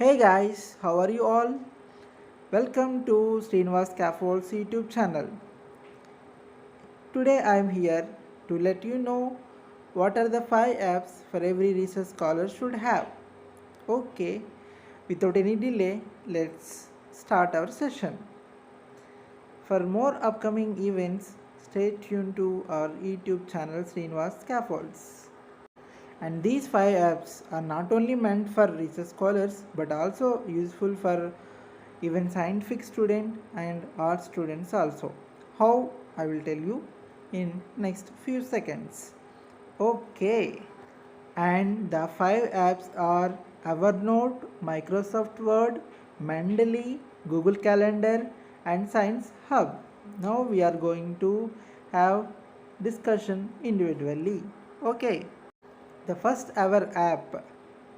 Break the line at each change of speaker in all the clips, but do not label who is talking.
Hey guys, how are you all? Welcome to Srinivas Scaffold's YouTube channel. Today I am here to let you know what are the 5 apps for every research scholar should have. Okay, without any delay, let's start our session. For more upcoming events, stay tuned to our YouTube channel Srinivas Scaffolds. And these 5 apps are not only meant for research scholars but also useful for even scientific student and art students also. How, I will tell you in next few seconds. Okay, and the 5 apps are Evernote, Microsoft Word, Mendeley, Google Calendar and Science Hub. Now we are going to have discussion individually. Okay, the first ever app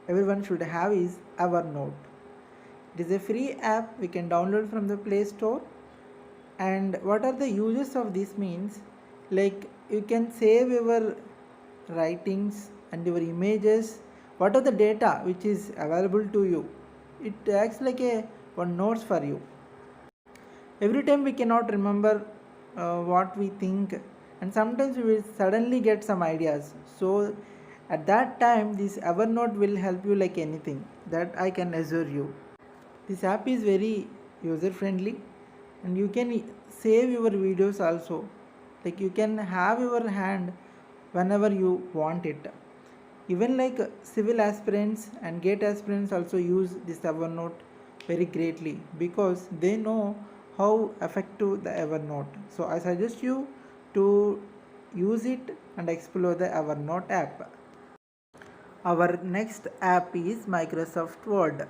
everyone should have is Evernote. It is a free app we can download from the Play Store. And what are the uses of this means? Like you can save your writings and your images, what are the data which is available to you. It acts like a one notes for you. Every time we cannot remember what we think, and sometimes we will suddenly get some ideas. So at that time this Evernote will help you like anything, that I can assure you. This app is very user friendly and you can save your videos also, like you can have your hand whenever you want it. Even like civil aspirants and gate aspirants also use this Evernote very greatly because they know how effective the Evernote. So I suggest you to use it and explore the Evernote app. Our next app is Microsoft Word.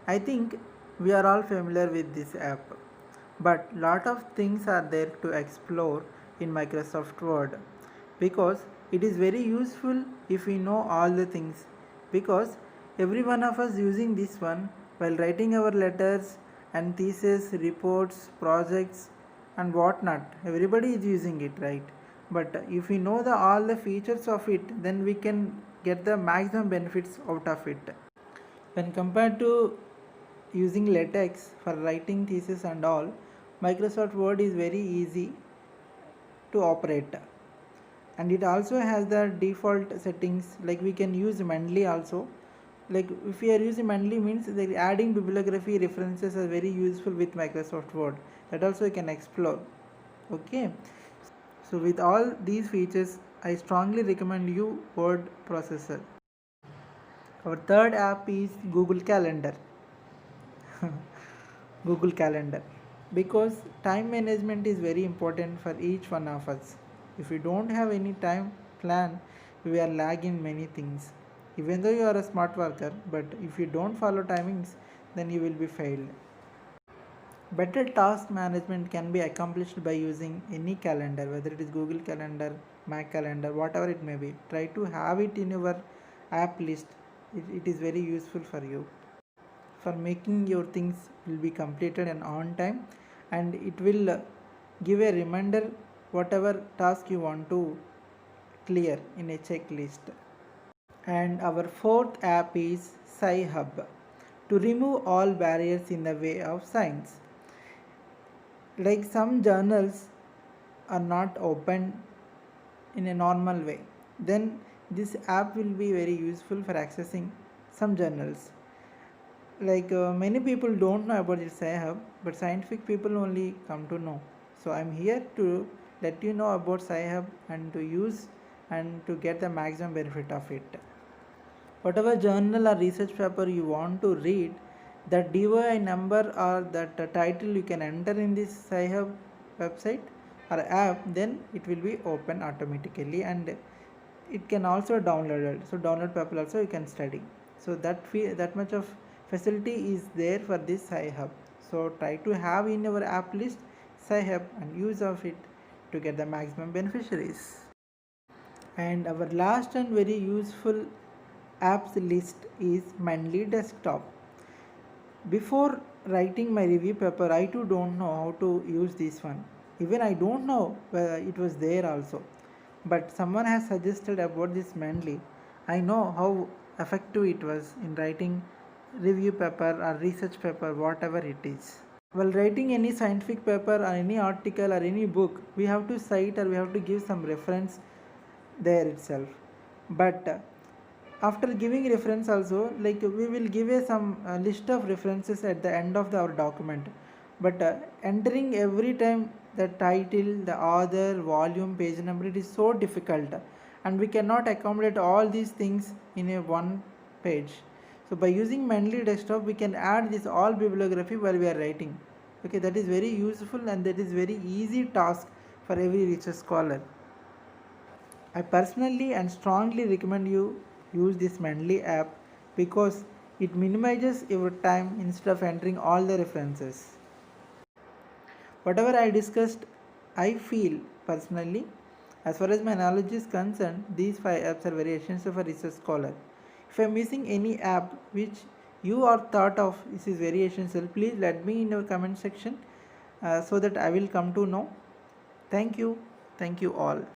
I think we are all familiar with this app, but lot of things are there to explore in Microsoft Word because it is very useful if we know all the things, because every one of us using this one while writing our letters and thesis, reports, projects and whatnot. Everybody is using it, right? But if we know all the features of it, then we can get the maximum benefits out of it. When compared to using LaTeX for writing thesis and all, Microsoft Word is very easy to operate. And it also has the default settings, like we can use Mendeley also. Like if we are using Mendeley means that adding bibliography references are very useful with Microsoft Word. That also you can explore. Okay. So with all these features, I strongly recommend you Word processor. Our third app is Google Calendar. Google Calendar, because time management is very important for each one of us. If you don't have any time plan, we are lagging many things. Even though you are a smart worker, but if you don't follow timings, then you will be failed. Better task management can be accomplished by using any calendar, whether it is Google Calendar, Mac Calendar, whatever it may be. Try to have it in your app list. It is very useful for you, for making your things will be completed and on time, and it will give a reminder whatever task you want to clear in a checklist. And our fourth app is Sci-Hub, to remove all barriers in the way of science. Like some journals are not open in a normal way, then this app will be very useful for accessing some journals. Like many people don't know about this Sci-Hub, but scientific people only come to know. So I'm here to let you know about Sci-Hub and to use and to get the maximum benefit of it. Whatever journal or research paper you want to read, that DOI number or that title you can enter in this Sci-Hub website or app, then it will be open automatically and it can also download it. So download paper also you can study. So that much of facility is there for this Sci-Hub. So try to have in your app list Sci-Hub and use of it to get the maximum beneficiaries. And our last and very useful apps list is Mendeley Desktop. Before writing my review paper, I too don't know how to use this one. Even I don't know whether it was there also. But someone has suggested about this Mendeley. I know how effective it was in writing review paper or research paper, whatever it is. While writing any scientific paper or any article or any book, we have to cite or we have to give some reference there itself. But after giving reference also, like we will give some list of references at the end of our document. But entering every time the title, the author, volume, page number, it is so difficult, and we cannot accommodate all these things in a one page. So by using Mendeley desktop, we can add this all bibliography while we are writing. Okay, that is very useful and that is very easy task for every research scholar. I personally and strongly recommend you use this Mendeley app because it minimizes your time instead of entering all the references. Whatever I discussed, I feel personally, as far as my knowledge is concerned, these 5 apps are very essential for research scholar. If I am missing any app which you are thought of this is very essential, please let me in your comment section so that I will come to know. Thank you all.